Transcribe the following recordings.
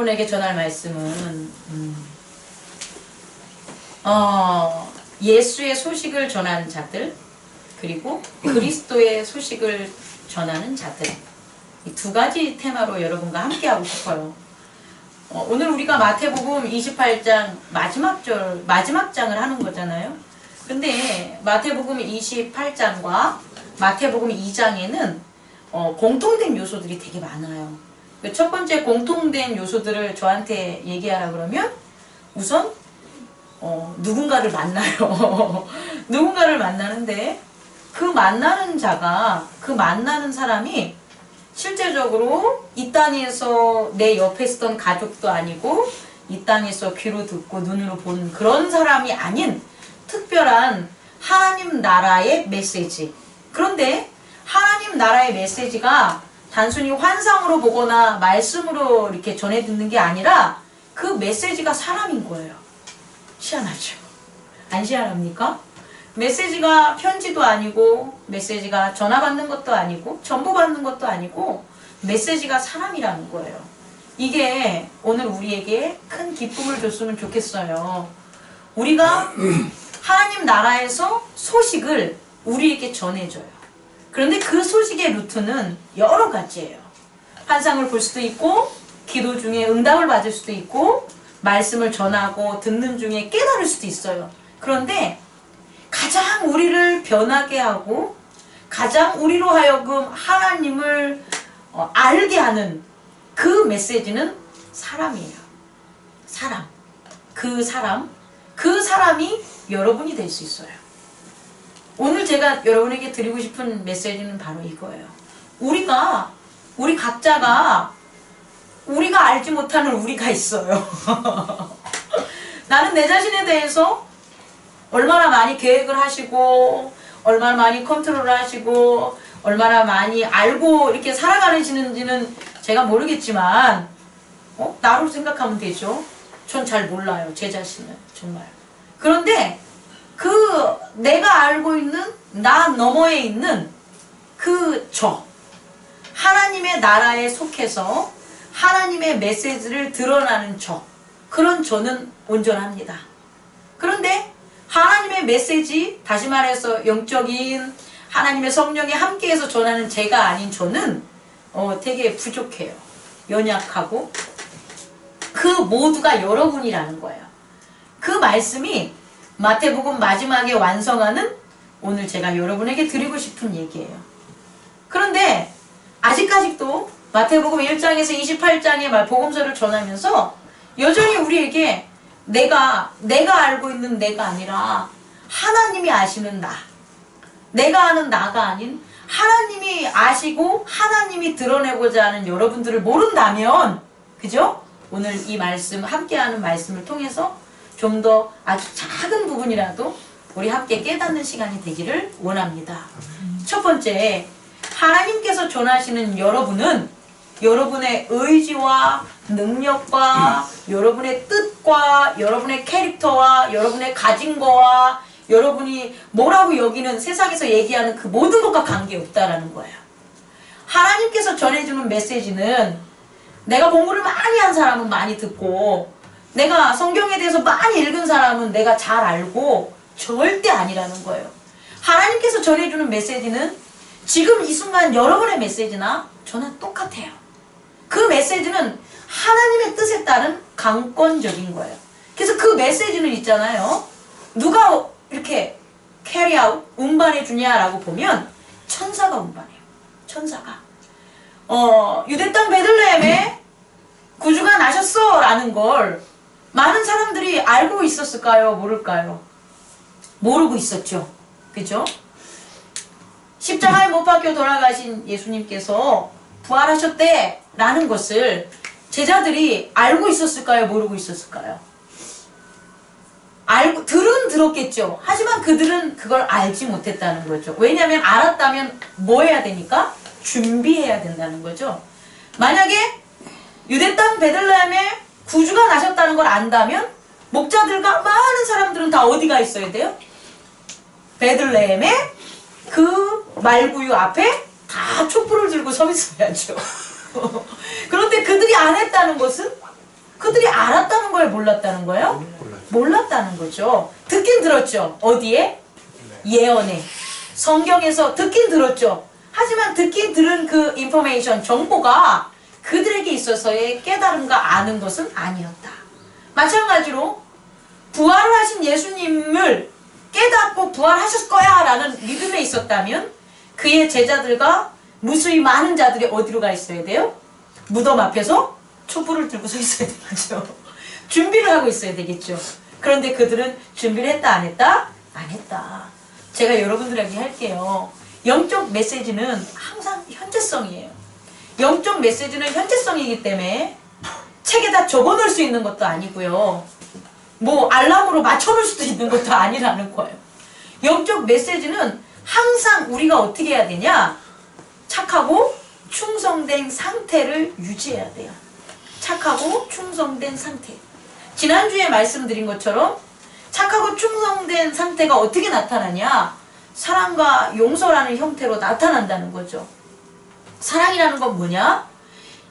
여러분에게 전할 말씀은 예수의 소식을 전하는 자들, 그리고 그리스도의 소식을 전하는 자들, 이 두 가지 테마로 여러분과 함께 하고 싶어요. 오늘 우리가 마태복음 28장 마지막 장을 하는 거잖아요. 근데 마태복음 28장과 마태복음 2장에는 공통된 요소들이 되게 많아요. 첫 번째 공통된 요소들을 저한테 얘기하라 그러면 우선 누군가를 만나요. 누군가를 만나는데 그 만나는 자가, 그 만나는 사람이 실제적으로 이 땅에서 내 옆에 있었던 가족도 아니고 이 땅에서 귀로 듣고 눈으로 본 그런 사람이 아닌 특별한 하나님 나라의 메시지. 그런데 하나님 나라의 메시지가 단순히 환상으로 보거나 말씀으로 이렇게 전해 듣는 게 아니라 그 메시지가 사람인 거예요. 희한하죠? 안 희한합니까? 메시지가 편지도 아니고 메시지가 전화받는 것도 아니고 전보받는 것도 아니고 메시지가 사람이라는 거예요. 이게 오늘 우리에게 큰 기쁨을 줬으면 좋겠어요. 우리가 하나님 나라에서 소식을 우리에게 전해줘요. 그런데 그 소식의 루트는 여러 가지예요. 환상을 볼 수도 있고 기도 중에 응답을 받을 수도 있고 말씀을 전하고 듣는 중에 깨달을 수도 있어요. 그런데 가장 우리를 변하게 하고 가장 우리로 하여금 하나님을 알게 하는 그 메시지는 사람이에요. 사람. 그 사람이 여러분이 될 수 있어요. 오늘 제가 여러분에게 드리고 싶은 메시지는 바로 이거예요. 우리 각자가 우리가 알지 못하는 우리가 있어요. 나는 내 자신에 대해서 얼마나 많이 계획을 하시고 얼마나 많이 컨트롤을 하시고 얼마나 많이 알고 이렇게 살아가시는지는 제가 모르겠지만 나로 생각하면 되죠. 전 잘 몰라요. 제 자신은 정말. 그런데 그 내가 알고 있는 나 너머에 있는 그 하나님의 나라에 속해서 하나님의 메시지를 드러나는 그런 저는 온전합니다. 그런데 하나님의 메시지, 다시 말해서 영적인 하나님의 성령이 함께해서 전하는 제가 아닌 저는 되게 부족해요. 연약하고 그 모두가 여러분이라는 거예요. 그 말씀이 마태복음 마지막에 완성하는 오늘 제가 여러분에게 드리고 싶은 얘기예요. 그런데 아직까지도 마태복음 1장에서 28장의 복음서를 전하면서 여전히 우리에게 내가 알고 있는 내가 아니라 하나님이 아시는 내가 아는 나가 아닌 하나님이 아시고 하나님이 드러내고자 하는 여러분들을 모른다면, 그죠? 오늘 이 말씀, 함께하는 말씀을 통해서 좀 더 아주 작은 부분이라도 우리 함께 깨닫는 시간이 되기를 원합니다. 첫 번째, 하나님께서 전하시는 여러분은 여러분의 의지와 능력과 여러분의 뜻과 여러분의 캐릭터와 여러분의 가진 거와 여러분이 뭐라고 여기는 세상에서 얘기하는 그 모든 것과 관계없다라는 거예요. 하나님께서 전해주는 메시지는 내가 공부를 많이 한 사람은 많이 듣고 내가 성경에 대해서 많이 읽은 사람은 내가 잘 알고 절대 아니라는 거예요. 하나님께서 전해주는 메시지는 지금 이 순간 여러분의 메시지나 저는 똑같아요. 그 메시지는 하나님의 뜻에 따른 강권적인 거예요. 그래서 그 메시지는 있잖아요. 누가 이렇게 carry out, 운반해 주냐라고 보면 천사가 운반해요. 천사가. 유대 땅 베들레헴에 구주가 나셨어 라는 걸 많은 사람들이 알고 있었을까요? 모를까요? 모르고 있었죠. 그죠? 십자가에 못 박혀 돌아가신 예수님께서 부활하셨대 라는 것을 제자들이 알고 있었을까요? 모르고 있었을까요? 들은 들었겠죠. 하지만 그들은 그걸 알지 못했다는 거죠. 왜냐하면 알았다면 뭐 해야 되니까? 준비해야 된다는 거죠. 만약에 유대 땅 베들레헴에 구주가 나셨다는 걸 안다면 목자들과 많은 사람들은 다 어디가 있어야 돼요? 베들레헴에 그 말구유 앞에 다 촛불을 들고 서 있어야죠. 그런데 그들이 안 했다는 것은 몰랐다는 거예요? 몰랐다는 거죠. 듣긴 들었죠. 어디에? 예언에. 성경에서 듣긴 들었죠. 하지만 듣긴 들은 그 인포메이션, 정보가 그들에게 있어서의 깨달음과 아는 것은 아니었다. 마찬가지로 부활을 하신 예수님을 깨닫고 부활하셨을 거야 라는 믿음에 있었다면 그의 제자들과 무수히 많은 자들이 어디로 가 있어야 돼요? 무덤 앞에서 촛불을 들고 서 있어야 되겠죠. 준비를 하고 있어야 되겠죠. 그런데 그들은 준비를 했다 안 했다? 안 했다. 제가 여러분들에게 할게요. 영적 메시지는 항상 현재성이에요. 영적 메시지는 현재성이기 때문에 책에다 적어놓을 수 있는 것도 아니고요. 뭐 알람으로 맞춰놓을 수도 있는 것도 아니라는 거예요. 영적 메시지는 항상 우리가 어떻게 해야 되냐? 착하고 충성된 상태를 유지해야 돼요. 착하고 충성된 상태. 지난주에 말씀드린 것처럼 착하고 충성된 상태가 어떻게 나타나냐? 사랑과 용서라는 형태로 나타난다는 거죠. 사랑이라는 건 뭐냐?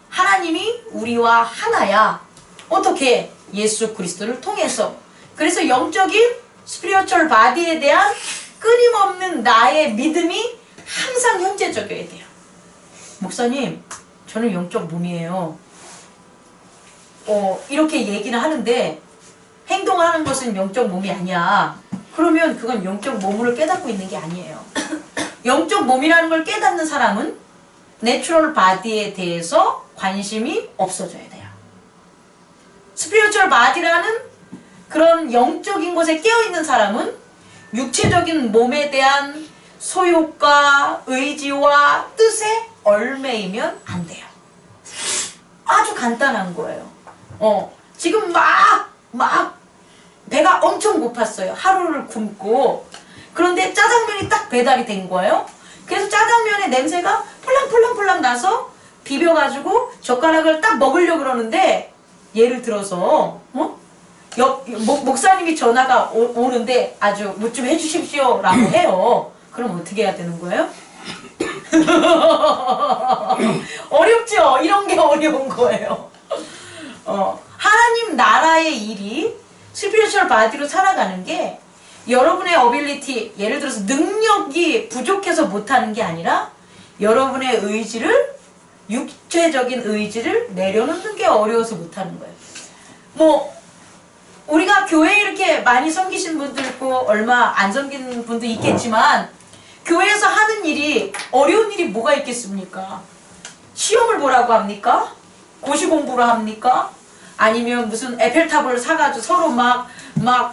하나님이 우리와 하나야. 어떻게? 예수 그리스도를 통해서. 그래서 영적인 스피리추얼 바디에 대한 끊임없는 나의 믿음이 항상 현재적이어야 돼요. 목사님, 저는 영적 몸이에요. 이렇게 얘기는 하는데 행동을 하는 것은 영적 몸이 아니야. 그러면 그건 영적 몸을 깨닫고 있는 게 아니에요. 영적 몸이라는 걸 깨닫는 사람은 내추럴 바디에 대해서 관심이 없어져야 돼요. 스피리추얼 바디라는 그런 영적인 것에 깨어있는 사람은 육체적인 몸에 대한 소욕과 의지와 뜻에 얽매이면 안 돼요. 아주 간단한 거예요. 지금 막 배가 엄청 고팠어요. 하루를 굶고. 그런데 짜장면이 딱 배달이 된 거예요. 그래서 짜장면의 냄새가 폴랑폴랑폴랑 나서 비벼가지고 젓가락을 딱 먹으려고 그러는데 예를 들어서 목사님이 전화가 오는데 아주 뭐 좀 해주십시오 라고 해요. 그럼 어떻게 해야 되는 거예요? 어렵죠? 이런 게 어려운 거예요. 하나님 나라의 일이 스피리추얼 바디로 살아가는 게 여러분의 어빌리티, 예를 들어서 능력이 부족해서 못하는 게 아니라 여러분의 의지를, 육체적인 의지를 내려놓는 게 어려워서 못하는 거예요. 뭐 우리가 교회에 이렇게 많이 섬기신 분도 있고 얼마 안 섬기는 분도 있겠지만 교회에서 하는 일이 어려운 일이 뭐가 있겠습니까? 시험을 보라고 합니까? 고시 공부를 합니까? 아니면 무슨 에펠탑을 사가지고 서로 막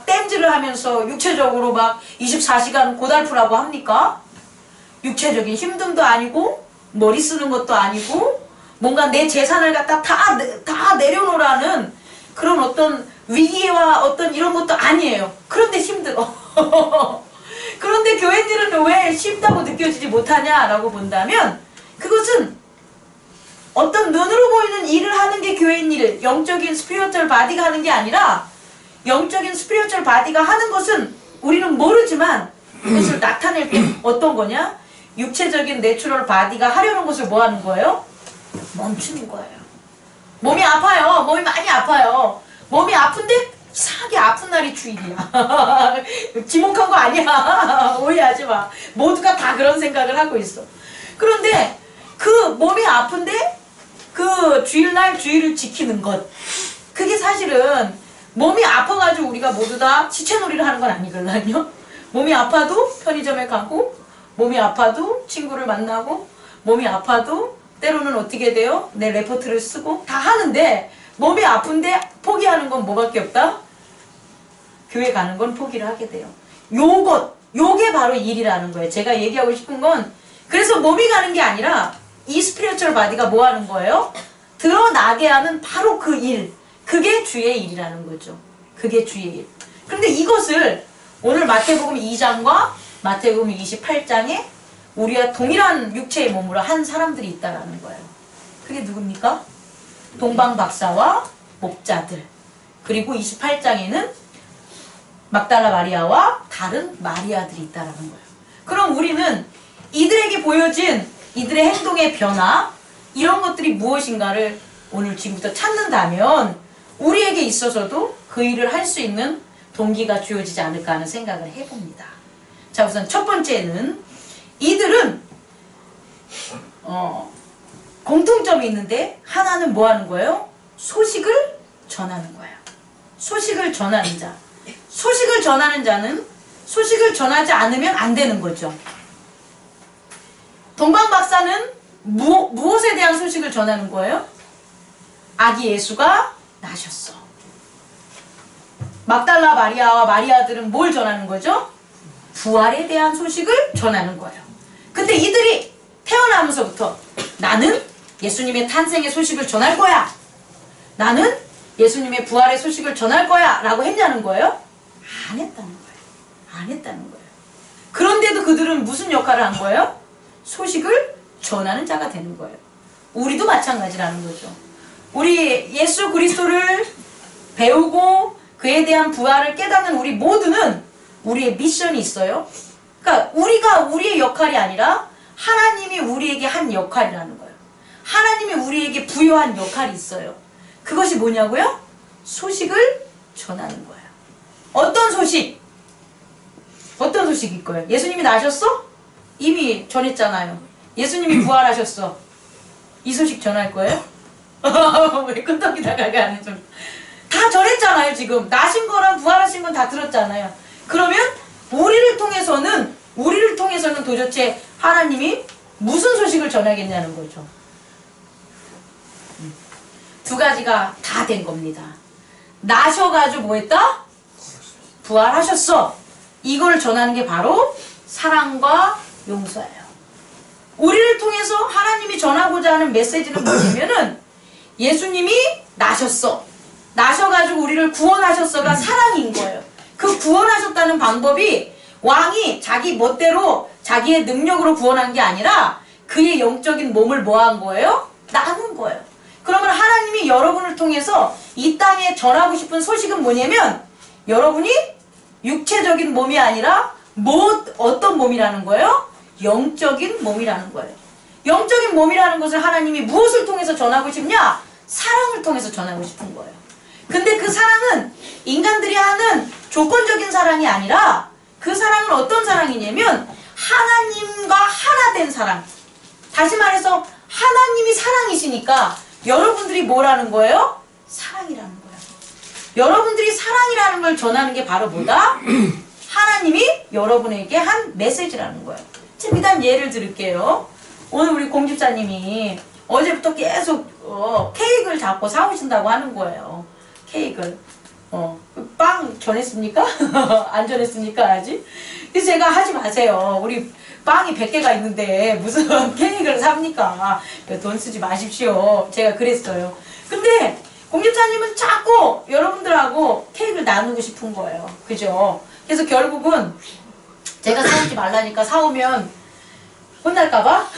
땜질을 하면서 육체적으로 막 24시간 고달프라고 합니까? 육체적인 힘듦도 아니고 머리 쓰는 것도 아니고 뭔가 내 재산을 갖다 다 내려놓으라는 그런 어떤 위기와 어떤 이런 것도 아니에요. 그런데 힘들어. 그런데 교회들은 왜 쉽다고 느껴지지 못하냐라고 본다면 그것은 어떤 눈으로 보이는 일을 하는 게 교회인 일, 영적인 스피리추얼 바디가 하는 게 아니라 영적인 스피리추얼 바디가 하는 것은 우리는 모르지만 그것을 나타낼 때 어떤 거냐? 육체적인 내추럴 바디가 하려는 것을 뭐 하는 거예요? 멈추는 거예요. 몸이 아파요. 몸이 많이 아파요. 몸이 아픈데 이상하게 아픈 날이 주일이야. 지목한 거 아니야. 오해하지 마. 모두가 다 그런 생각을 하고 있어. 그런데 그 몸이 아픈데 그 주일날 주일을 지키는 것, 그게 사실은 몸이 아파가지고 우리가 모두 다 시체놀이를 하는 건 아니거든요. 몸이 아파도 편의점에 가고 몸이 아파도 친구를 만나고 몸이 아파도 때로는 어떻게 돼요? 내 레포트를 쓰고 다 하는데 몸이 아픈데 포기하는 건 뭐밖에 없다? 교회 가는 건 포기를 하게 돼요. 요게 바로 일이라는 거예요. 제가 얘기하고 싶은 건 그래서 몸이 가는 게 아니라 이 스피리추얼 바디가 뭐 하는 거예요? 드러나게 하는 바로 그 일. 그게 주의 일이라는 거죠. 그게 주의 일. 그런데 이것을 오늘 마태복음 2장과 마태복음 28장에 우리와 동일한 육체의 몸으로 한 사람들이 있다라는 거예요. 그게 누굽니까? 동방박사와 목자들. 그리고 28장에는 막달라 마리아와 다른 마리아들이 있다라는 거예요. 그럼 우리는 이들에게 보여진 이들의 행동의 변화, 이런 것들이 무엇인가를 오늘 지금부터 찾는다면 우리에게 있어서도 그 일을 할 수 있는 동기가 주어지지 않을까 하는 생각을 해봅니다. 자, 우선 첫 번째는 이들은 공통점이 있는데 하나는 뭐 하는 거예요? 소식을 전하는 거예요. 소식을 전하는 자. 소식을 전하는 자는 소식을 전하지 않으면 안 되는 거죠. 동방 박사는 무엇에 대한 소식을 전하는 거예요? 아기 예수가 나셨어. 막달라 마리아와 마리아들은 뭘 전하는 거죠? 부활에 대한 소식을 전하는 거예요. 근데 이들이 태어나면서부터 나는 예수님의 탄생의 소식을 전할 거야. 나는 예수님의 부활의 소식을 전할 거야. 라고 했냐는 거예요? 안 했다는 거예요. 안 했다는 거예요. 그런데도 그들은 무슨 역할을 한 거예요? 소식을 전하는 자가 되는 거예요. 우리도 마찬가지라는 거죠. 우리 예수 그리스도를 배우고 그에 대한 부활을 깨닫는 우리 모두는 우리의 미션이 있어요. 그러니까 우리가 우리의 역할이 아니라 하나님이 우리에게 한 역할이라는 거예요. 하나님이 우리에게 부여한 역할이 있어요. 그것이 뭐냐고요? 소식을 전하는 거예요. 어떤 소식? 어떤 소식일 거예요? 예수님이 나셨어? 이미 전했잖아요. 예수님이 부활하셨어. 이 소식 전할 거예요? 왜 끄떡이다가 하는 좀. 다 전했잖아요, 지금. 나신 거랑 부활하신 건 다 들었잖아요. 그러면 우리를 통해서는 도대체 하나님이 무슨 소식을 전하겠냐는 거죠. 두 가지가 다 된 겁니다. 나셔가지고 뭐 했다? 부활하셨어. 이걸 전하는 게 바로 사랑과 용서예요. 우리를 통해서 하나님이 전하고자 하는 메시지는 뭐냐면은 예수님이 나셨어. 나셔가지고 우리를 구원하셨어가 사랑인 거예요. 그 구원하셨다는 방법이 왕이 자기 멋대로 자기의 능력으로 구원한 게 아니라 그의 영적인 몸을 뭐 한 거예요? 나눈 거예요. 그러면 하나님이 여러분을 통해서 이 땅에 전하고 싶은 소식은 뭐냐면 여러분이 육체적인 몸이 아니라 어떤 몸이라는 거예요? 영적인 몸이라는 거예요. 영적인 몸이라는 것을 하나님이 무엇을 통해서 전하고 싶냐? 사랑을 통해서 전하고 싶은 거예요. 근데 그 사랑은 인간들이 하는 조건적인 사랑이 아니라 그 사랑은 어떤 사랑이냐면 하나님과 하나 된 사랑. 다시 말해서 하나님이 사랑이시니까 여러분들이 뭐라는 거예요? 사랑이라는 거예요. 여러분들이 사랑이라는 걸 전하는 게 바로 뭐다? 하나님이 여러분에게 한 메시지라는 거예요. 지금 일단 예를 들을게요. 오늘 우리 공집사님이 어제부터 계속 케이크를 자꾸 사오신다고 하는 거예요. 케이크를. 빵 전했습니까? 안 전했습니까? 아직? 그래서 제가 하지 마세요. 우리 빵이 100개가 있는데 무슨 케이크를 삽니까? 돈 쓰지 마십시오. 제가 그랬어요. 근데 공집사님은 자꾸 여러분들하고 케이크를 나누고 싶은 거예요. 그죠? 그래서 결국은 제가 사오지 말라니까 사오면 혼날까봐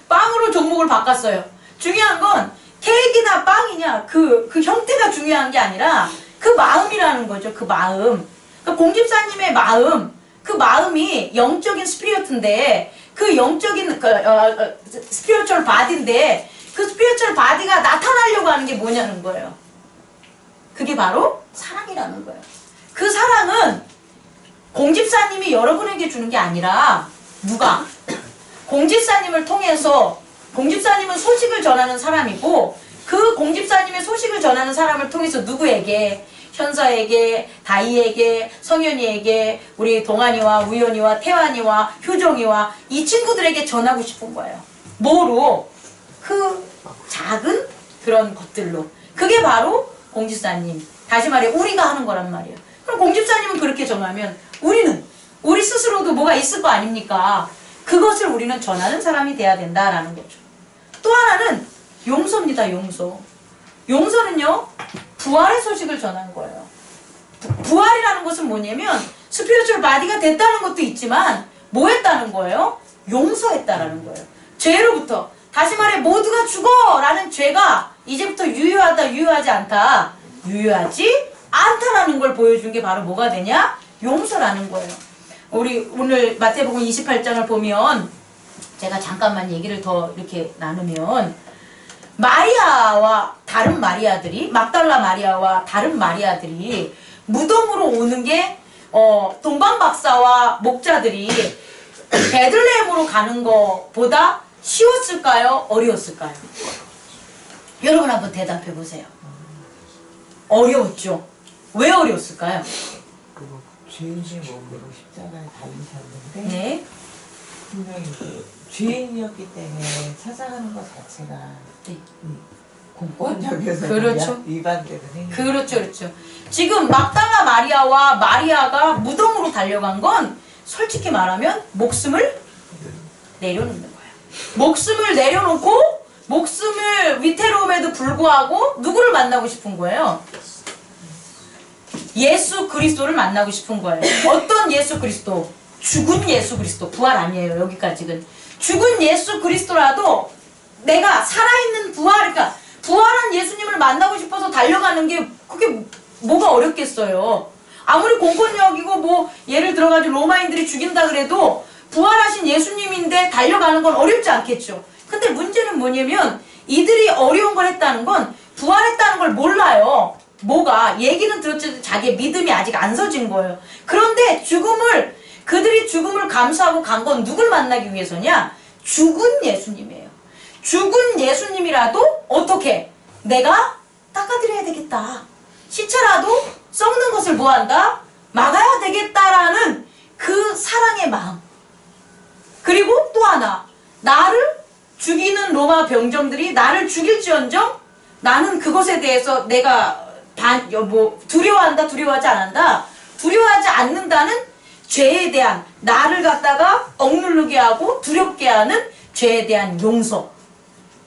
빵으로 종목을 바꿨어요. 중요한 건 케이크나 빵이냐 그 형태가 중요한 게 아니라 그 마음이라는 거죠. 그 마음. 그러니까 공집사님의 마음, 그 마음이 영적인 스피리트인데 그 영적인 스피리추얼 바디인데 그 스피리추얼 바디가 나타나려고 하는 게 뭐냐는 거예요. 그게 바로 사랑이라는 거예요. 그 사랑은 공집사님이 여러분에게 주는 게 아니라 누가? 공집사님을 통해서 공집사님은 소식을 전하는 사람이고 그 공집사님의 소식을 전하는 사람을 통해서 누구에게? 현서에게, 다이에게, 성현이에게, 우리 동안이와 우연이와 태환이와 효정이와 이 친구들에게 전하고 싶은 거예요. 뭐로? 그 작은 그런 것들로. 그게 바로 공집사님. 다시 말해 우리가 하는 거란 말이에요. 그럼 공집사님은 그렇게 전하면 우리 스스로도 뭐가 있을 거 아닙니까? 그것을 우리는 전하는 사람이 돼야 된다라는 거죠. 또 하나는 용서입니다. 용서. 용서는요. 부활의 소식을 전한 거예요. 부활이라는 것은 뭐냐면 스피리추얼 바디가 됐다는 것도 있지만 뭐 했다는 거예요? 용서했다라는 거예요. 죄로부터. 다시 말해 모두가 죽어라는 죄가 이제부터 유효하다 유효하지 않다. 유효하지 않다라는 걸 보여준 게 바로 뭐가 되냐? 용서라는 거예요. 우리 오늘 마태복음 28장을 보면 제가 잠깐만 얘기를 더 이렇게 나누면 마리아와 다른 마리아들이, 막달라 마리아와 다른 마리아들이 무덤으로 오는 게 동방박사와 목자들이 베들레헴으로 가는 것보다 쉬웠을까요? 어려웠을까요? 여러분 한번 대답해 보세요. 어려웠죠. 왜 어려웠을까요? 그리고 죄인의 몸으로 십자가에 달리셨는데 네. 분명히 죄인이었기 때문에 찾아가는 것 자체가 네. 공권력에서 그렇죠. 위반되는 행위. 그렇죠, 그렇죠. 지금 막달라 마리아와 마리아가 무덤으로 달려간 건 솔직히 말하면 목숨을 내려놓는 거예요. 목숨을 내려놓고 목숨을 위태로움에도 불구하고 누구를 만나고 싶은 거예요? 예수 그리스도를 만나고 싶은 거예요. 어떤 예수 그리스도? 죽은 예수 그리스도. 부활 아니에요. 여기까지는. 죽은 예수 그리스도라도 내가 살아있는 그러니까 부활한 예수님을 만나고 싶어서 달려가는 게 그게 뭐가 어렵겠어요. 아무리 공권력이고 뭐 예를 들어가지고 로마인들이 죽인다 그래도 부활하신 예수님인데 달려가는 건 어렵지 않겠죠. 근데 문제는 뭐냐면 이들이 어려운 걸 했다는 건 부활했다는 걸 몰라요. 뭐가 얘기는 들었지만 자기의 믿음이 아직 안 서진 거예요. 그런데 그들이 죽음을 감수하고 간 건 누굴 만나기 위해서냐? 죽은 예수님이에요. 죽은 예수님이라도 어떻게? 내가 닦아드려야 되겠다. 시체라도 썩는 것을 뭐한다? 막아야 되겠다라는 그 사랑의 마음. 그리고 또 하나, 나를 죽이는 로마 병정들이 나를 죽일지언정 나는 그것에 대해서 내가 두려워한다, 두려워하지 않는다. 두려워하지 않는다는 죄에 대한, 나를 갖다가 억누르게 하고 두렵게 하는 죄에 대한 용서.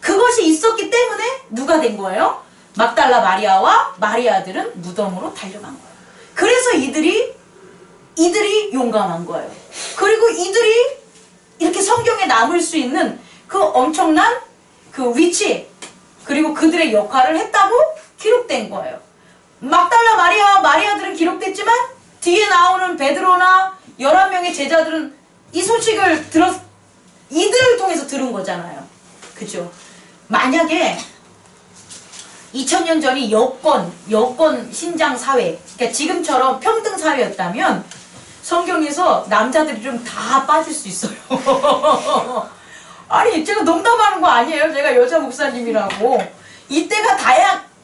그것이 있었기 때문에 누가 된 거예요? 막달라 마리아와 마리아들은 무덤으로 달려간 거예요. 그래서 이들이 용감한 거예요. 그리고 이들이 이렇게 성경에 남을 수 있는 그 엄청난 그 위치, 그리고 그들의 역할을 했다고 기록된 거예요. 막달라 마리아와 마리아들은 기록됐지만 뒤에 나오는 베드로나 11명의 제자들은 이 소식을 이들을 통해서 들은 거잖아요. 그죠? 만약에 2000년 전이 여권 신장 사회, 그러니까 지금처럼 평등 사회였다면 성경에서 남자들이 좀 다 빠질 수 있어요. 아니, 제가 농담하는 거 아니에요. 제가 여자 목사님이라고. 이때가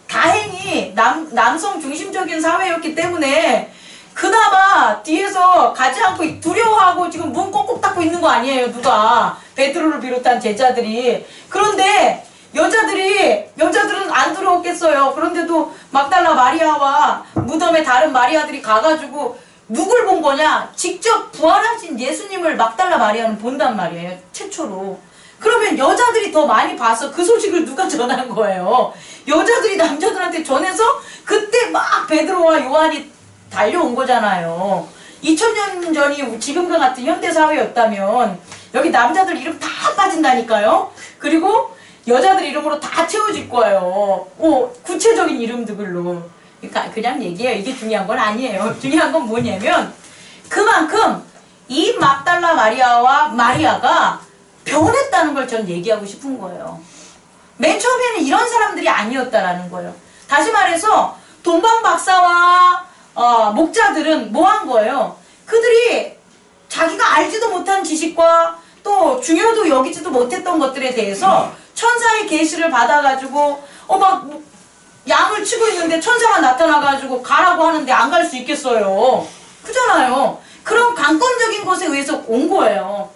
다행히 남성 중심적인 사회였기 때문에 그나마 뒤에서 가지 않고 두려워하고 지금 문 꼭꼭 닫고 있는 거 아니에요. 누가. 베드로를 비롯한 제자들이. 그런데 여자들은 안 두려웠겠어요. 그런데도 막달라 마리아와 무덤에 다른 마리아들이 가가지고 누굴 본 거냐? 직접 부활하신 예수님을 막달라 마리아는 본단 말이에요. 최초로. 그러면 여자들이 더 많이 봐서 그 소식을 누가 전한 거예요? 여자들이 남자들한테 전해서 그때 막 베드로와 요한이 달려온 거잖아요. 2000년 전이 지금과 같은 현대사회였다면 여기 남자들 이름 다 빠진다니까요. 그리고 여자들 이름으로 다 채워질 거예요. 구체적인 이름들로. 그러니까 그냥 얘기해요. 이게 중요한 건 아니에요. 중요한 건 뭐냐면 그만큼 이 막달라 마리아와 마리아가 변했다는 걸 전 얘기하고 싶은 거예요. 맨 처음에는 이런 사람들이 아니었다라는 거예요. 다시 말해서 동방 박사와 목자들은 뭐 한 거예요? 그들이 자기가 알지도 못한 지식과 또 중요도 여기지도 못했던 것들에 대해서 천사의 계시를 받아가지고 막 양을 치고 있는데 천사가 나타나가지고 가라고 하는데 안 갈 수 있겠어요. 그잖아요. 그런 강권적인 것에 의해서 온 거예요.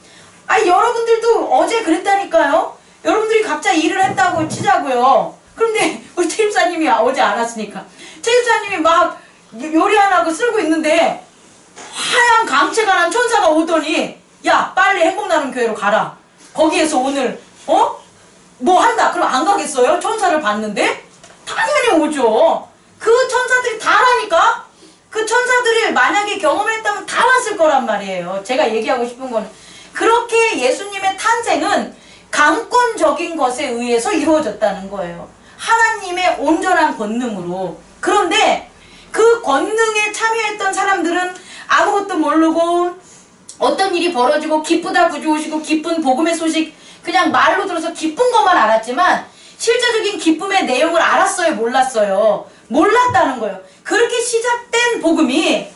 아니, 여러분들도 어제 그랬다니까요. 여러분들이 각자 일을 했다고 치자고요. 그런데 우리 최집사님이 어제 안 왔으니까 최집사님이 막 요리 안 하고 쓸고 있는데 하얀 강체가 난 천사가 오더니 야, 빨리 행복나눔교회로 가라. 거기에서 오늘 뭐 한다. 그럼 안 가겠어요? 천사를 봤는데? 당연히 오죠. 그 천사들이 다라니까? 그 천사들을 만약에 경험했다면 다 왔을 거란 말이에요. 제가 얘기하고 싶은 거는 그렇게 예수님의 탄생은 강권적인 것에 의해서 이루어졌다는 거예요. 하나님의 온전한 권능으로. 그런데 그 권능에 참여했던 사람들은 아무것도 모르고 어떤 일이 벌어지고 기쁘다 부주오시고 기쁜 복음의 소식 그냥 말로 들어서 기쁜 것만 알았지만 실제적인 기쁨의 내용을 알았어요? 몰랐어요? 몰랐다는 거예요. 그렇게 시작된 복음이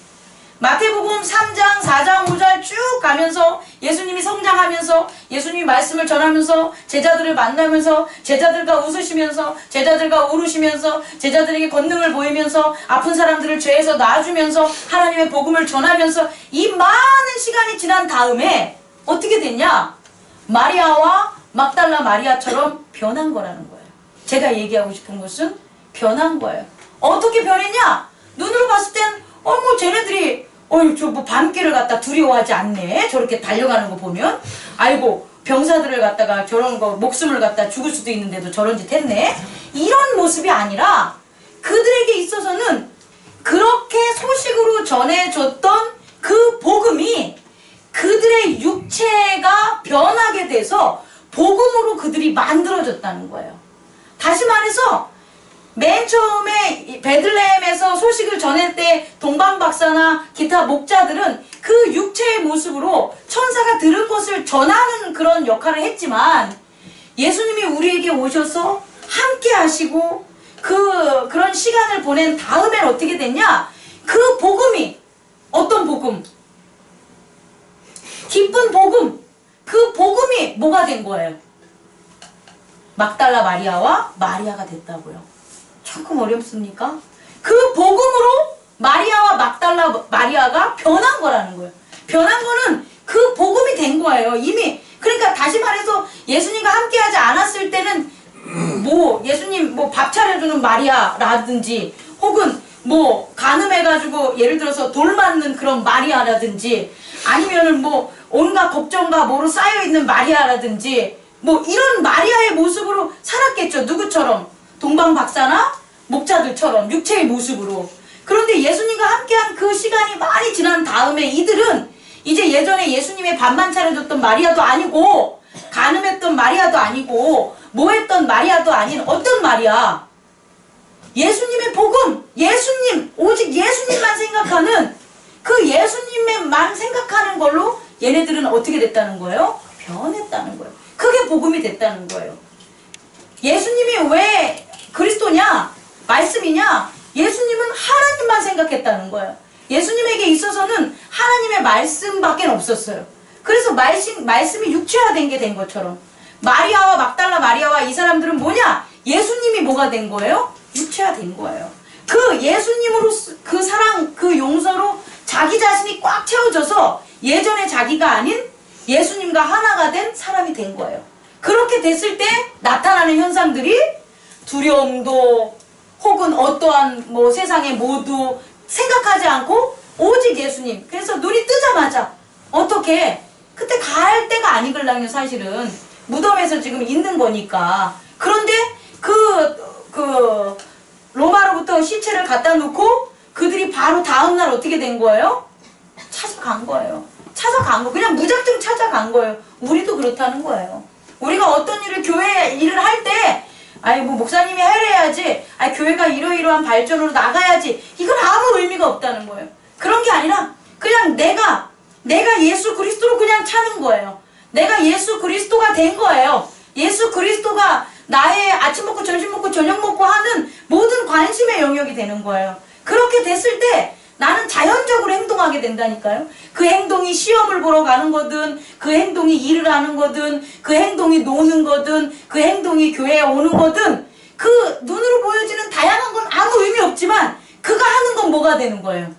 마태복음 3장, 4장, 5장 쭉 가면서 예수님이 성장하면서 예수님이 말씀을 전하면서 제자들을 만나면서 제자들과 웃으시면서 제자들과 울으시면서 제자들에게 권능을 보이면서 아픈 사람들을 죄에서 놔주면서 하나님의 복음을 전하면서 이 많은 시간이 지난 다음에 어떻게 됐냐? 마리아와 막달라 마리아처럼 변한 거라는 거예요. 제가 얘기하고 싶은 것은 변한 거예요. 어떻게 변했냐? 눈으로 봤을 땐 뭐 쟤네들이 저 뭐 밤길을 갖다 두려워하지 않네. 저렇게 달려가는 거 보면. 아이고 병사들을 갖다가 저런 거 목숨을 갖다 죽을 수도 있는데도 저런 짓 했네. 이런 모습이 아니라 그들에게 있어서는 그렇게 소식으로 전해줬던 그 복음이 그들의 육체가 변하게 돼서 복음으로 그들이 만들어졌다는 거예요. 다시 말해서 맨 처음에 베들레헴에서 소식을 전할 때 동방박사나 기타 목자들은 그 육체의 모습으로 천사가 들은 것을 전하는 그런 역할을 했지만 예수님이 우리에게 오셔서 함께 하시고 그런 시간을 보낸 다음엔 어떻게 됐냐? 그 복음이 어떤 복음? 기쁜 복음. 그 복음이 뭐가 된 거예요? 막달라 마리아와 마리아가 됐다고요. 조금 어렵습니까? 그 복음으로 마리아와 막달라 마리아가 변한 거라는 거예요. 변한 거는 그 복음이 된 거예요. 이미. 그러니까 다시 말해서 예수님과 함께하지 않았을 때는 뭐 예수님 뭐 밥 차려주는 마리아라든지 혹은 뭐 간음해가지고 예를 들어서 돌 맞는 그런 마리아라든지 아니면은 뭐 온갖 걱정과 뭐로 쌓여있는 마리아라든지 뭐 이런 마리아의 모습으로 살았겠죠. 누구처럼? 동방박사나 목자들처럼 육체의 모습으로. 그런데 예수님과 함께한 그 시간이 많이 지난 다음에 이들은 이제 예전에 예수님의 밥만 차려줬던 마리아도 아니고 간음했던 마리아도 아니고 뭐 했던 마리아도 아닌 어떤 마리아? 예수님의 복음, 예수님, 오직 예수님만 생각하는 그 예수님만 생각하는 걸로 얘네들은 어떻게 됐다는 거예요? 변했다는 거예요. 그게 복음이 됐다는 거예요. 예수님이 왜 그리스도냐? 말씀이냐? 예수님은 하나님만 생각했다는 거예요. 예수님에게 있어서는 하나님의 말씀밖에 없었어요. 그래서 말씀이 육체화된 게 된 것처럼 마리아와 막달라 마리아와 이 사람들은 뭐냐? 예수님이 뭐가 된 거예요? 육체화된 거예요. 그 예수님으로 그 사랑, 그 용서로 자기 자신이 꽉 채워져서 예전의 자기가 아닌 예수님과 하나가 된 사람이 된 거예요. 그렇게 됐을 때 나타나는 현상들이 두려움도 혹은 어떠한 뭐 세상의 모두 생각하지 않고 오직 예수님. 그래서 눈이 뜨자마자 어떻게 그때 갈 때가 아니걸랑요. 사실은 무덤에서 지금 있는 거니까. 그런데 그 로마로부터 시체를 갖다 놓고 그들이 바로 다음날 어떻게 된 거예요? 찾아간 거예요. 찾아간 거. 그냥 무작정 찾아간 거예요. 우리도 그렇다는 거예요. 우리가 어떤 일을 교회 일을 할 때 아이 뭐 목사님이 해야지. 아이 교회가 이러이러한 발전으로 나가야지. 이건 아무 의미가 없다는 거예요. 그런 게 아니라 그냥 내가 예수 그리스도로 그냥 차는 거예요. 내가 예수 그리스도가 된 거예요. 예수 그리스도가 나의 아침 먹고 점심 먹고 저녁 먹고 하는 모든 관심의 영역이 되는 거예요. 그렇게 됐을 때 나는 자연적으로 행동하게 된다니까요. 그 행동이 시험을 보러 가는 거든 그 행동이 일을 하는 거든 그 행동이 노는 거든 그 행동이 교회에 오는 거든 그 눈으로 보여지는 다양한 건 아무 의미 없지만 그가 하는 건 뭐가 되는 거예요?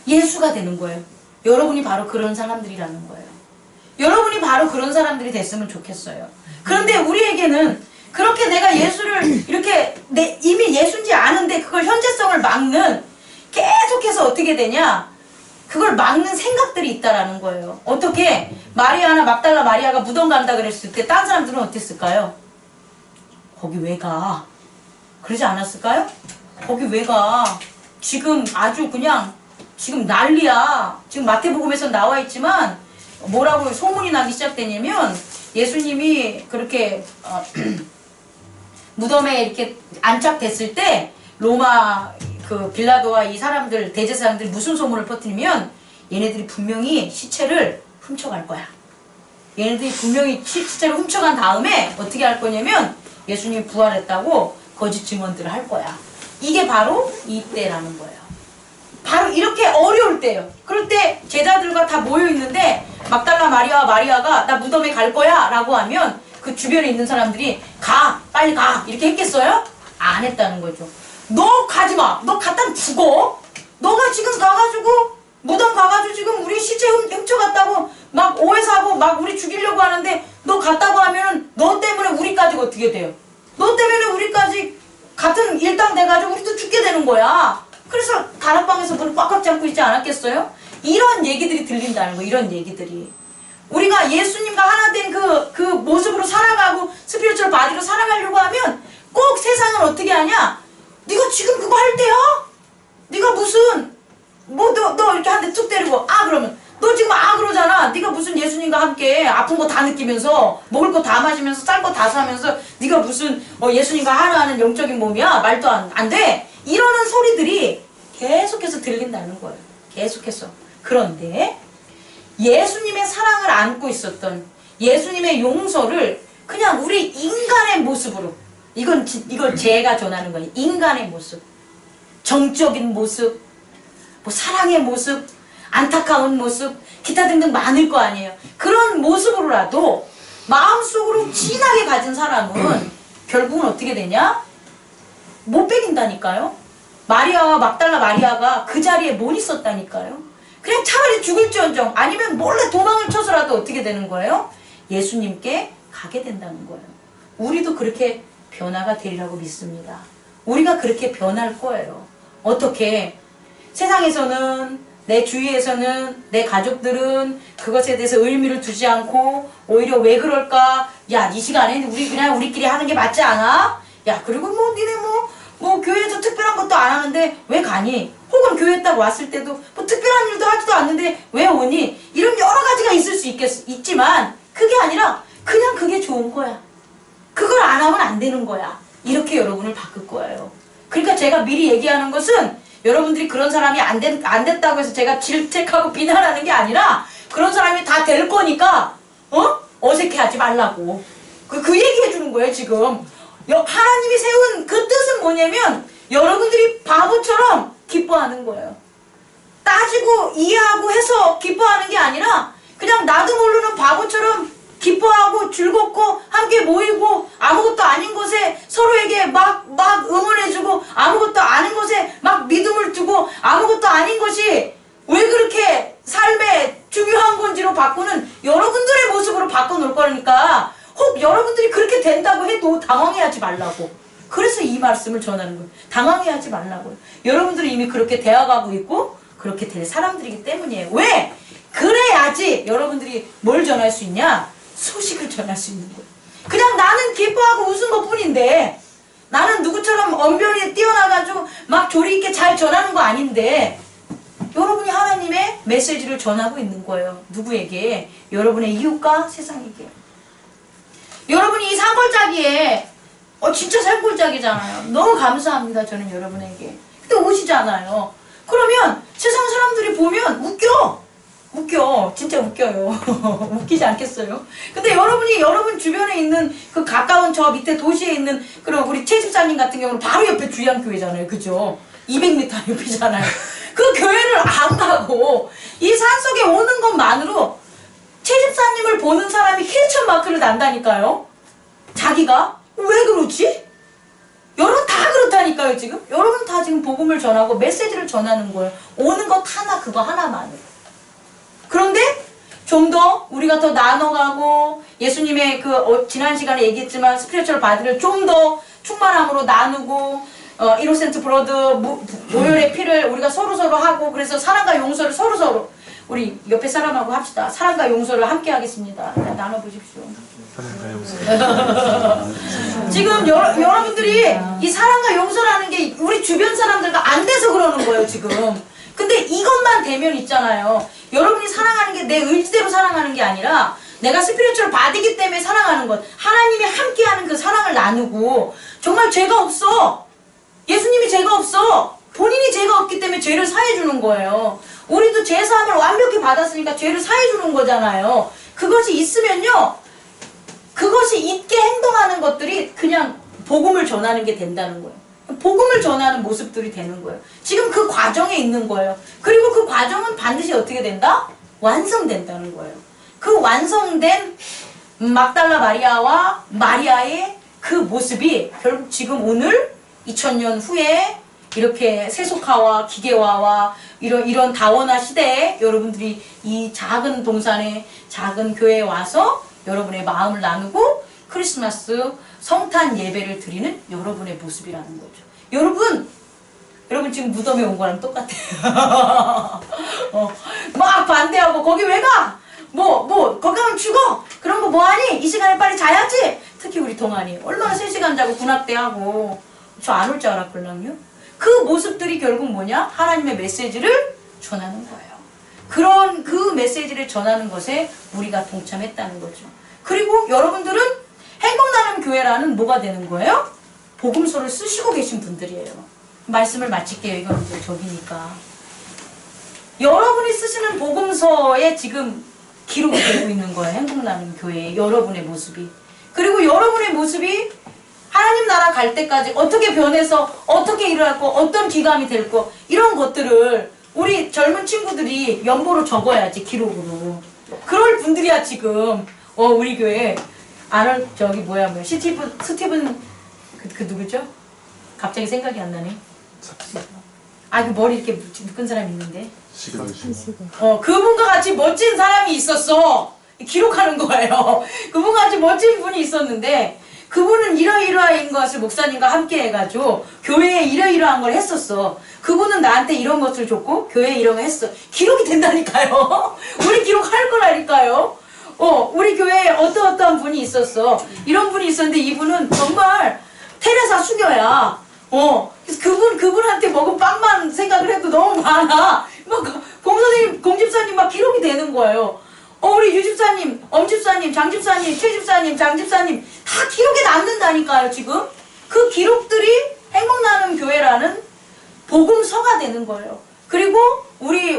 예수가 되는 거예요. 여러분이 바로 그런 사람들이라는 거예요. 여러분이 바로 그런 사람들이 됐으면 좋겠어요. 그런데 우리에게는 그렇게 내가 예수를 이렇게 이미 예수인지 아는데 그걸 현재성을 막는 계속해서 어떻게 되냐? 그걸 막는 생각들이 있다라는 거예요. 어떻게? 마리아나 막달라 마리아가 무덤 간다 그랬을 때 딴 사람들은 어땠을까요? 거기 왜 가? 그러지 않았을까요? 거기 왜 가? 지금 아주 그냥 지금 난리야. 지금 마태복음에서 나와 있지만 뭐라고 소문이 나기 시작되냐면 예수님이 그렇게 무덤에 이렇게 안착됐을 때 로마 그 빌라도와 이 사람들 대제사장들이 무슨 소문을 퍼뜨리면 얘네들이 분명히 시체를 훔쳐갈 거야. 얘네들이 분명히 시체를 훔쳐간 다음에 어떻게 할 거냐면 예수님이 부활했다고 거짓 증언들을 할 거야. 이게 바로 이때라는 거예요. 바로 이렇게 어려울 때예요. 그럴 때 제자들과 다 모여 있는데 막달라 마리아가 나 무덤에 갈 거야 라고 하면 그 주변에 있는 사람들이 가 빨리 가 이렇게 했겠어요? 안 했다는 거죠. 너 가지마. 너 갔다 죽어. 너가 지금 가가지고 무덤 가가지고 지금 우리 시체 훔쳐갔다고 막 오해사고 막 우리 죽이려고 하는데 너 갔다고 하면은 너 때문에 우리까지가 어떻게 돼요? 너 때문에 우리까지 같은 일당 돼가지고 우리도 죽게 되는 거야. 그래서 다락방에서 문을 꽉꽉 잠고 있지 않았겠어요? 이런 얘기들이 들린다는 거. 이런 얘기들이 우리가 예수님과 하나 된 그 모습으로 살아가고 스피리추얼 바디로 살아가려고 하면 꼭 세상은 어떻게 하냐? 네가 지금 그거 할 때야? 네가 무슨 너 이렇게 한 대 툭 때리고 그러면 너 지금 그러잖아. 네가 무슨 예수님과 함께 아픈 거 다 느끼면서 먹을 거 다 마시면서 쌀 거 다 사면서 네가 무슨 예수님과 하나하는 영적인 몸이야? 말도 안 돼. 이러는 소리들이 계속해서 들린다는 거예요. 계속해서. 그런데 예수님의 사랑을 안고 있었던 예수님의 용서를 그냥 우리 인간의 모습으로 이걸 제가 전하는 거예요. 인간의 모습, 정적인 모습, 뭐 사랑의 모습, 안타까운 모습, 기타 등등 많을 거 아니에요. 그런 모습으로라도 마음속으로 진하게 가진 사람은 결국은 어떻게 되냐? 못 베긴다니까요. 마리아와 막달라 마리아가 그 자리에 못 있었다니까요. 그냥 차라리 죽을지언정 아니면 몰래 도망을 쳐서라도 어떻게 되는 거예요? 예수님께 가게 된다는 거예요. 우리도 그렇게 변화가 되리라고 믿습니다. 우리가 그렇게 변할 거예요. 어떻게? 세상에서는 내 주위에서는 내 가족들은 그것에 대해서 의미를 두지 않고 오히려 왜 그럴까? 야, 이 시간에 우리끼리 하는 게 맞지 않아? 야, 그리고 뭐 니네 뭐 교회에서 특별한 것도 안 하는데 왜 가니? 혹은 교회 딱 왔을 때도 뭐 특별한 일도 하지도 않는데 왜 오니? 이런 여러 가지가 있을 수 있지만 그게 아니라 그냥 그게 좋은 거야. 그걸 안 하면 안 되는 거야. 이렇게 여러분을 바꿀 거예요. 그러니까 제가 미리 얘기하는 것은 여러분들이 그런 사람이 안 됐다고 해서 제가 질책하고 비난하는 게 아니라 그런 사람이 다 될 거니까 어색해하지 말라고 그 얘기해 주는 거예요. 지금 하나님이 세운 그 뜻은 뭐냐면 여러분들이 바보처럼 기뻐하는 거예요. 따지고 이해하고 해서 기뻐하는 게 아니라 그냥 나도 모르는 바보처럼 기뻐하고 즐겁고 함께 모이고 아무것도 아닌 것에 서로에게 막 응원해주고 아무것도 아닌 것에 막 믿음을 두고 아무것도 아닌 것이 왜 그렇게 삶에 중요한 건지로 바꾸는 여러분들의 모습으로 바꿔놓을 거니까 혹 여러분들이 그렇게 된다고 해도 당황해하지 말라고. 그래서 이 말씀을 전하는 거예요. 당황해하지 말라고요. 여러분들이 이미 그렇게 되어가고 있고 그렇게 될 사람들이기 때문이에요. 왜? 그래야지 여러분들이 뭘 전할 수 있냐? 소식을 전할 수 있는 거예요. 그냥 나는 기뻐하고 웃은 것 뿐인데 나는 누구처럼 언변이 뛰어나가지고 막 조리 있게 잘 전하는 거 아닌데 여러분이 하나님의 메시지를 전하고 있는 거예요. 누구에게? 여러분의 이웃과 세상에게. 여러분이 이 산골짜기에 진짜 산골짜기잖아요. 너무 감사합니다. 저는 여러분에게. 근데 오시잖아요. 그러면 세상 사람들이 보면 웃겨. 진짜 웃겨요. 웃기지 않겠어요? 근데 여러분 주변에 있는 그 가까운 저 밑에 도시에 있는 그런 우리 최 집사님 같은 경우는 바로 옆에 주양교회잖아요. 그죠? 200m 옆이잖아요. 그 교회를 안 가고 이 산속에 오는 것만으로 최 집사님을 보는 사람이 힐천 마크를 난다니까요. 자기가 왜 그러지? 여러분 다 그렇다니까요. 지금 여러분 다 지금 복음을 전하고 메시지를 전하는 거예요. 오는 것 하나 그거 하나만으로. 그런데 좀 더 우리가 더 나눠가고 예수님의 지난 시간에 얘기했지만 스피리추얼 바디를 좀 더 충만함으로 나누고 이노센트 브러드 모혈의 피를 우리가 서로서로 하고 그래서 사랑과 용서를 서로서로 우리 옆에 사람하고 합시다. 사랑과 용서를 함께 하겠습니다. 나눠보십시오. 지금 여러분들이 이 사랑과 용서라는 게 우리 주변 사람들과 안 돼서 그러는 거예요. 지금. 근데 이것만 되면 있잖아요. 여러분이 사랑하는 게 내 의지대로 사랑하는 게 아니라 내가 스피리추얼 바디기 때문에 사랑하는 것. 하나님이 함께하는 그 사랑을 나누고 정말 죄가 없어. 예수님이 죄가 없어. 본인이 죄가 없기 때문에 죄를 사해주는 거예요. 우리도 죄사함을 완벽히 받았으니까 죄를 사해주는 거잖아요. 그것이 있으면요. 그 그것이 있게 행동하는 것들이 그냥 복음을 전하는 게 된다는 거예요. 복음을 전하는 모습들이 되는 거예요. 지금 그 과정에 있는 거예요. 그리고 그 과정은 반드시 어떻게 된다? 완성된다는 거예요. 그 완성된 막달라 마리아와 마리아의 그 모습이 결국 지금 오늘 2000년 후에 이렇게 세속화와 기계화와 이런 다원화 시대에 여러분들이 이 작은 동산에 작은 교회에 와서 여러분의 마음을 나누고 크리스마스 성탄 예배를 드리는 여러분의 모습이라는 거죠. 여러분 지금 무덤에 온 거랑 똑같아요. 막 반대하고 거기 왜 가? 거기 가면 죽어. 그런 거 뭐하니? 이 시간에 빨리 자야지. 특히 우리 동안이 얼마나 3시간 자고 군악대하고 저 안 올 줄 알았걸랑요. 그 모습들이 결국 뭐냐? 하나님의 메시지를 전하는 거예요. 그런 그 메시지를 전하는 것에 우리가 동참했다는 거죠. 그리고 여러분들은 행복나눔 교회라는 뭐가 되는 거예요? 복음서를 쓰시고 계신 분들이에요. 말씀을 마칠게요. 이건 이제 저기니까. 여러분이 쓰시는 복음서에 지금 기록이 되고 있는 거예요. 행복나눔 교회의 여러분의 모습이. 그리고 여러분의 모습이 하나님 나라 갈 때까지 어떻게 변해서 어떻게 일어날 거, 어떤 귀감이 될 거, 이런 것들을 우리 젊은 친구들이 연보로 적어야지, 기록으로. 그럴 분들이야 지금 우리 교회 스티븐 그 누구죠? 갑자기 생각이 안 나네. 그 머리 이렇게 묶은 사람이 있는데. 그분과 같이 멋진 사람이 있었어. 기록하는 거예요. 그분과 같이 멋진 분이 있었는데 그분은 이러이러한 것을 목사님과 함께 해가지고 교회에 이러이러한 걸 했었어. 그분은 나한테 이런 것을 줬고 교회에 이런 거 했어. 기록이 된다니까요. 우리 기록할 거라니까요. 우리 교회에 어떠한 분이 있었어. 이런 분이 있었는데 이분은 정말 테레사 수녀야. 그래서 그분한테 먹은 빵만 생각을 해도 너무 많아. 공선생님, 공집사님 막 기록이 되는 거예요. 우리 유집사님, 엄집사님, 장집사님, 최집사님, 장집사님 다 기록에 남는다니까요, 지금. 그 기록들이 행복나눔 교회라는 복음서가 되는 거예요. 그리고 우리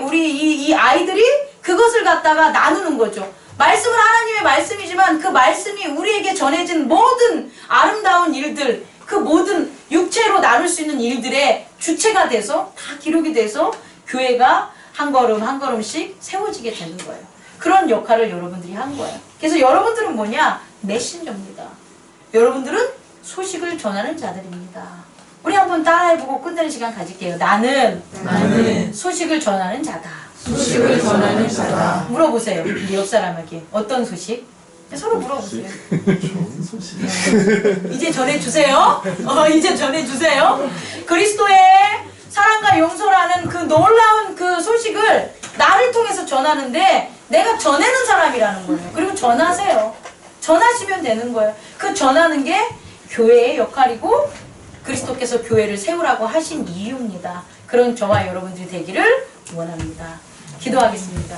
이 아이들이 그것을 갖다가 나누는 거죠. 말씀은 하나님의 말씀이지만 그 말씀이 우리에게 전해진 모든 아름다운 일들, 그 모든 육체로 나눌 수 있는 일들의 주체가 돼서 다 기록이 돼서 교회가 한 걸음 한 걸음씩 세워지게 되는 거예요. 그런 역할을 여러분들이 한 거예요. 그래서 여러분들은 뭐냐? 메신저입니다. 여러분들은 소식을 전하는 자들입니다. 우리 한번 따라해보고 끝내는 시간 가질게요. 나는 소식을 전하는 자다. 소식을 전하는 자다. 물어보세요. 우리 옆 사람에게. 어떤 소식? 서로 물어보세요. 좋은 소식. 이제 전해주세요. 이제 전해주세요. 그리스도의 사랑과 용서라는 그 놀라운 그 소식을 나를 통해서 전하는데 내가 전하는 사람이라는 거예요. 그리고 전하세요. 전하시면 되는 거예요. 그 전하는 게 교회의 역할이고 그리스도께서 교회를 세우라고 하신 이유입니다. 그런 저와 여러분들이 되기를 원합니다. 기도하겠습니다.